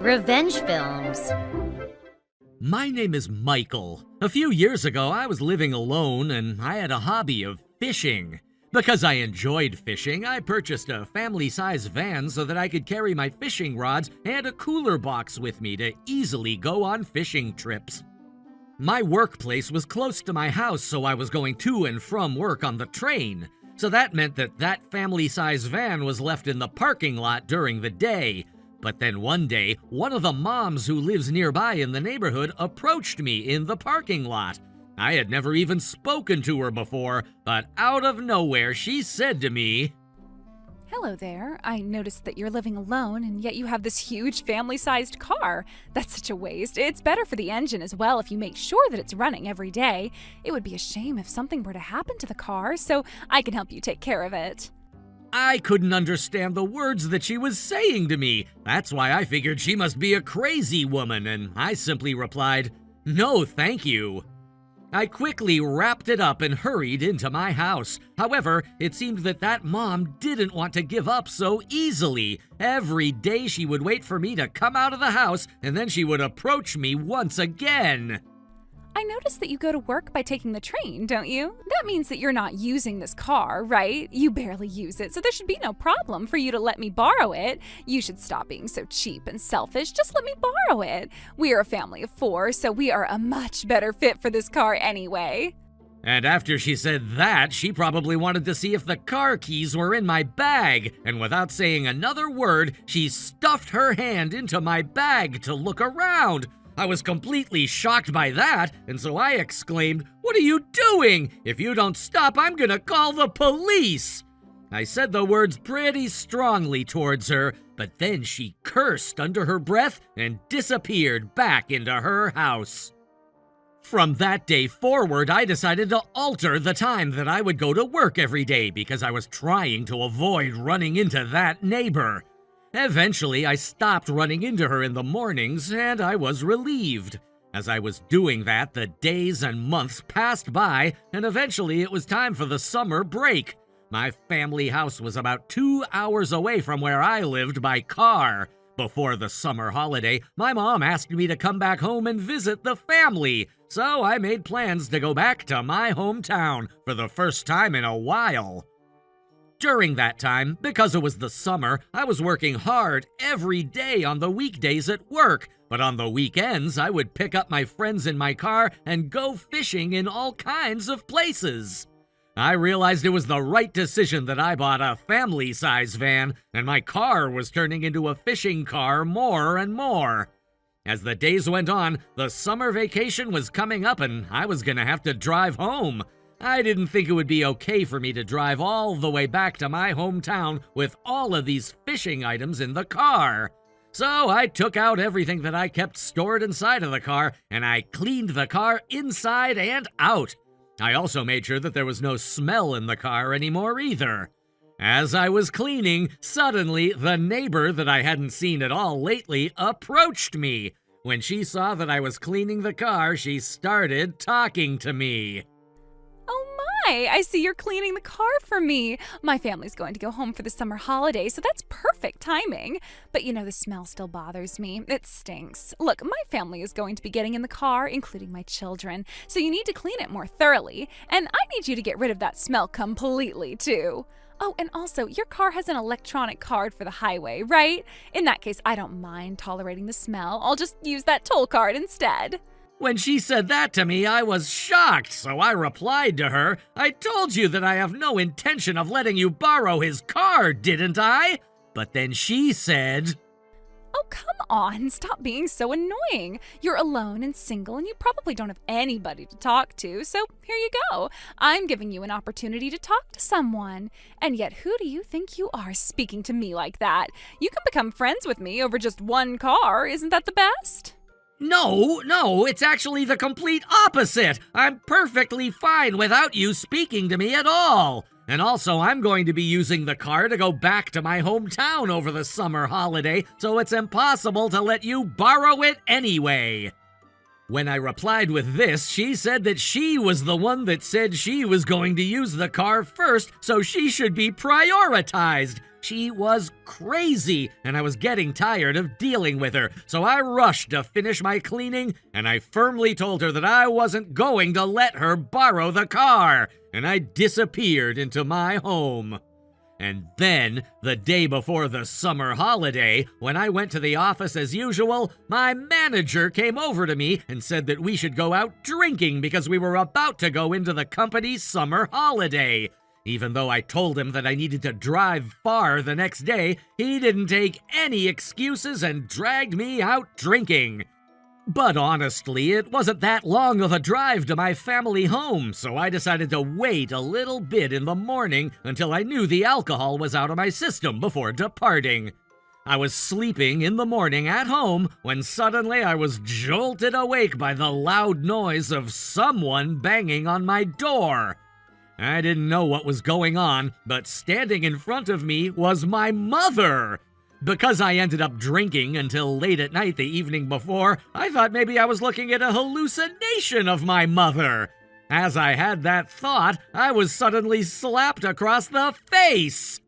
Revenge films. My name is Michael. A few years ago, I was living alone and I had a hobby of fishing. Because I enjoyed fishing, I purchased a family-size van so that I could carry my fishing rods and a cooler box with me to easily go on fishing trips. My workplace was close to my house, so I was going to and from work on the train. So that meant that family-size van was left in the parking lot during the day. But then one day, one of the moms who lives nearby in the neighborhood approached me in the parking lot. I had never even spoken to her before, but out of nowhere she said to me, "Hello there. I noticed that you're living alone and yet you have this huge family-sized car. That's such a waste. It's better for the engine as well if you make sure that it's running every day. It would be a shame if something were to happen to the car, so I can help you take care of it." I couldn't understand the words that she was saying to me. That's why I figured she must be a crazy woman, and I simply replied, "No, thank you." I quickly wrapped it up and hurried into my house. However, it seemed that mom didn't want to give up so easily. Every day she would wait for me to come out of the house, and then she would approach me once again. I noticed that you go to work by taking the train, don't you? That means that you're not using this car, right? You barely use it, so there should be no problem for you to let me borrow it. You should stop being so cheap and selfish. Just let me borrow it. We are a family of 4, so we are a much better fit for this car anyway. And after she said that, she probably wanted to see if the car keys were in my bag, and without saying another word, she stuffed her hand into my bag to look around. I was completely shocked by that, and so I exclaimed, "What are you doing? If you don't stop, I'm gonna call the police!" I said the words pretty strongly towards her, but then she cursed under her breath and disappeared back into her house. From that day forward, I decided to alter the time that I would go to work every day because I was trying to avoid running into that neighbor. Eventually, I stopped running into her in the mornings, and I was relieved. As I was doing that, the days and months passed by, and eventually it was time for the summer break. My family house was about 2 hours away from where I lived by car. Before the summer holiday, my mom asked me to come back home and visit the family, so I made plans to go back to my hometown for the first time in a while. During that time, because it was the summer, I was working hard every day on the weekdays at work, but on the weekends, I would pick up my friends in my car and go fishing in all kinds of places. I realized it was the right decision that I bought a family-size van, and my car was turning into a fishing car more and more. As the days went on, the summer vacation was coming up and I was gonna have to drive home. I didn't think it would be okay for me to drive all the way back to my hometown with all of these fishing items in the car. So I took out everything that I kept stored inside of the car, and I cleaned the car inside and out. I also made sure that there was no smell in the car anymore either. As I was cleaning, suddenly the neighbor that I hadn't seen at all lately approached me. When she saw that I was cleaning the car, she started talking to me. Hi, I see you're cleaning the car for me. My family's going to go home for the summer holiday, so that's perfect timing. But you know, the smell still bothers me. It stinks. Look, my family is going to be getting in the car, including my children, so you need to clean it more thoroughly. And I need you to get rid of that smell completely, too. Oh, and also, your car has an electronic card for the highway, right? In that case, I don't mind tolerating the smell. I'll just use that toll card instead. When she said that to me, I was shocked, so I replied to her, "I told you that I have no intention of letting you borrow his car, didn't I?" But then she said, "Oh, come on, stop being so annoying. You're alone and single and you probably don't have anybody to talk to, so here you go. I'm giving you an opportunity to talk to someone. And yet who do you think you are speaking to me like that? You can become friends with me over just one car, isn't that the best?" No, it's actually the complete opposite. I'm perfectly fine without you speaking to me at all. And also, I'm going to be using the car to go back to my hometown over the summer holiday, so it's impossible to let you borrow it anyway. When I replied with this, she said that she was the one that said she was going to use the car first, so she should be prioritized. She was crazy, and I was getting tired of dealing with her, so I rushed to finish my cleaning, and I firmly told her that I wasn't going to let her borrow the car, and I disappeared into my home. And then, the day before the summer holiday, when I went to the office as usual, my manager came over to me and said that we should go out drinking because we were about to go into the company's summer holiday. Even though I told him that I needed to drive far the next day, he didn't take any excuses and dragged me out drinking. But honestly, it wasn't that long of a drive to my family home, so I decided to wait a little bit in the morning until I knew the alcohol was out of my system before departing. I was sleeping in the morning at home when suddenly I was jolted awake by the loud noise of someone banging on my door. I didn't know what was going on, but standing in front of me was my mother. Because I ended up drinking until late at night the evening before, I thought maybe I was looking at a hallucination of my mother. As I had that thought, I was suddenly slapped across the face.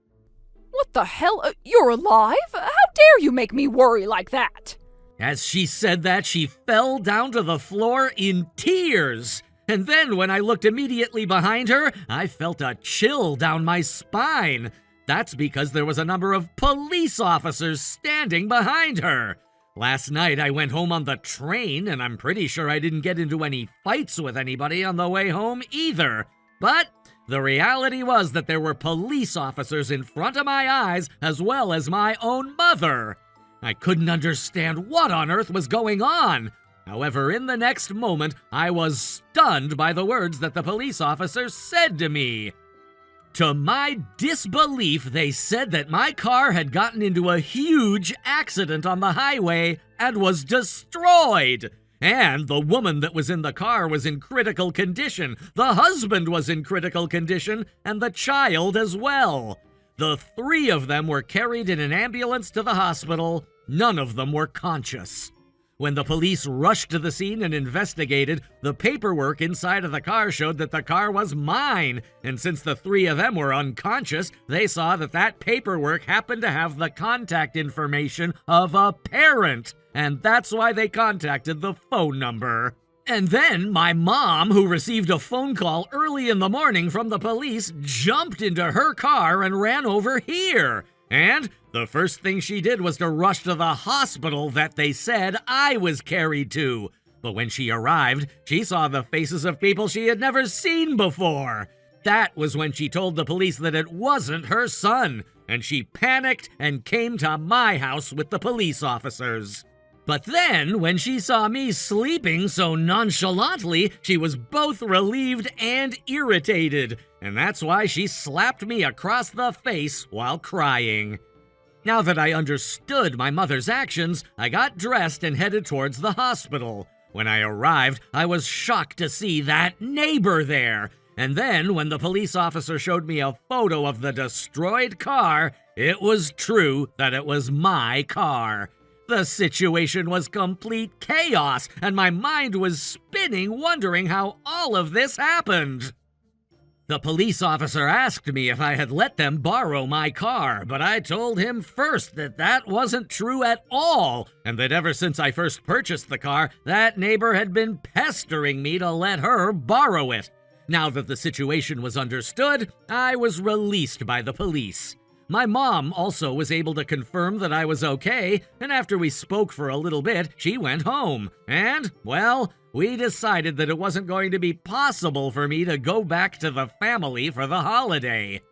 What the hell? You're alive? How dare you make me worry like that? As she said that, she fell down to the floor in tears. And then when I looked immediately behind her, I felt a chill down my spine. That's because there was a number of police officers standing behind her. Last night I went home on the train, and I'm pretty sure I didn't get into any fights with anybody on the way home either. But the reality was that there were police officers in front of my eyes as well as my own mother. I couldn't understand what on earth was going on. However, in the next moment, I was stunned by the words that the police officer said to me. To my disbelief, they said that my car had gotten into a huge accident on the highway and was destroyed. And the woman that was in the car was in critical condition, the husband was in critical condition, and the child as well. The three of them were carried in an ambulance to the hospital. None of them were conscious. When the police rushed to the scene and investigated, the paperwork inside of the car showed that the car was mine, and since the three of them were unconscious, they saw that that paperwork happened to have the contact information of a parent, and that's why they contacted the phone number. And then my mom, who received a phone call early in the morning from the police, jumped into her car and ran over here. And the first thing she did was to rush to the hospital that they said I was carried to. But when she arrived, she saw the faces of people she had never seen before. That was when she told the police that it wasn't her son, and she panicked and came to my house with the police officers. But then, when she saw me sleeping so nonchalantly, she was both relieved and irritated, and that's why she slapped me across the face while crying. Now that I understood my mother's actions, I got dressed and headed towards the hospital. When I arrived, I was shocked to see that neighbor there. And then, when the police officer showed me a photo of the destroyed car, it was true that it was my car. The situation was complete chaos, and my mind was spinning, wondering how all of this happened. The police officer asked me if I had let them borrow my car, but I told him first that that wasn't true at all, and that ever since I first purchased the car, that neighbor had been pestering me to let her borrow it. Now that the situation was understood, I was released by the police. My mom also was able to confirm that I was okay, and after we spoke for a little bit, she went home. And, well, we decided that it wasn't going to be possible for me to go back to the family for the holiday.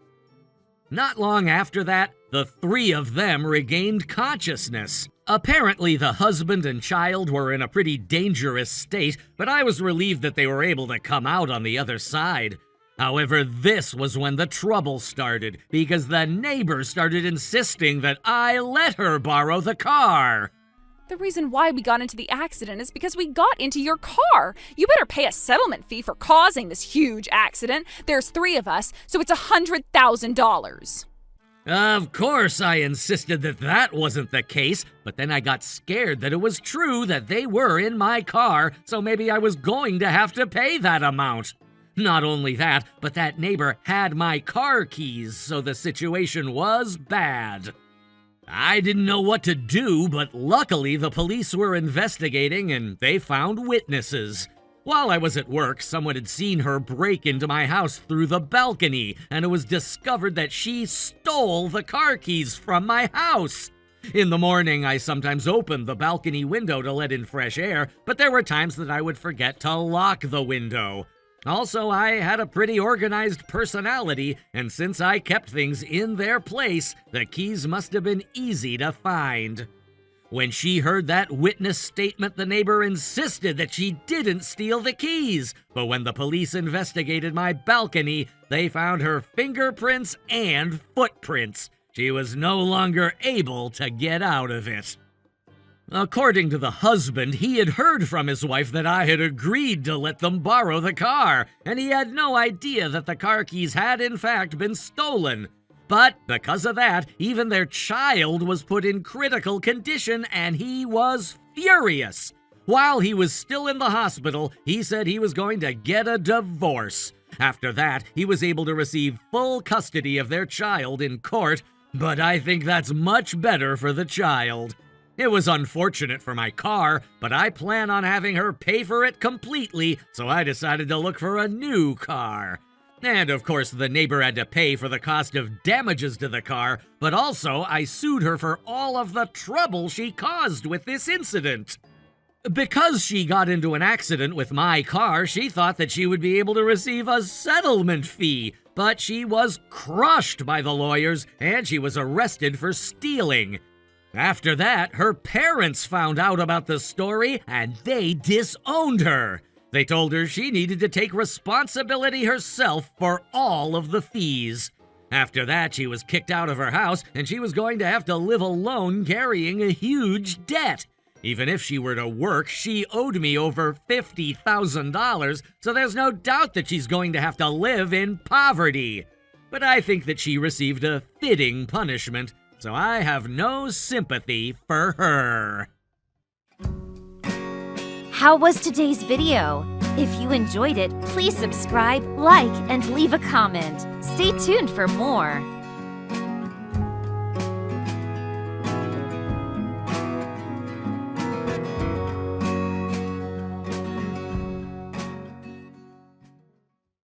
Not long after that, the three of them regained consciousness. Apparently, the husband and child were in a pretty dangerous state, but I was relieved that they were able to come out on the other side. However, this was when the trouble started, because the neighbor started insisting that I let her borrow the car. The reason why we got into the accident is because we got into your car. You better pay a settlement fee for causing this huge accident. There's three of us, so it's $100,000. Of course, I insisted that that wasn't the case, but then I got scared that it was true that they were in my car, so maybe I was going to have to pay that amount. Not only that, but that neighbor had my car keys, so the situation was bad. I didn't know what to do, but luckily the police were investigating and they found witnesses. While I was at work, someone had seen her break into my house through the balcony, and it was discovered that she stole the car keys from my house. In the morning, I sometimes opened the balcony window to let in fresh air, but there were times that I would forget to lock the window. Also, I had a pretty organized personality, and since I kept things in their place, the keys must have been easy to find. When she heard that witness statement, the neighbor insisted that she didn't steal the keys. But when the police investigated my balcony, they found her fingerprints and footprints. She was no longer able to get out of it. According to the husband, he had heard from his wife that I had agreed to let them borrow the car, and he had no idea that the car keys had in fact been stolen. But because of that, even their child was put in critical condition, and he was furious. While he was still in the hospital, he said he was going to get a divorce. After that, he was able to receive full custody of their child in court, but I think that's much better for the child. It was unfortunate for my car, but I plan on having her pay for it completely, so I decided to look for a new car. And of course, the neighbor had to pay for the cost of damages to the car, but also I sued her for all of the trouble she caused with this incident. Because she got into an accident with my car, she thought that she would be able to receive a settlement fee, but she was crushed by the lawyers and she was arrested for stealing. After that, her parents found out about the story and they disowned her. They told her she needed to take responsibility herself for all of the fees. After that, she was kicked out of her house and she was going to have to live alone carrying a huge debt. Even if she were to work, she owed me over $50,000, so there's no doubt that she's going to have to live in poverty. But I think that she received a fitting punishment, so I have no sympathy for her. How was today's video? If you enjoyed it, please subscribe, like, and leave a comment. Stay tuned for more.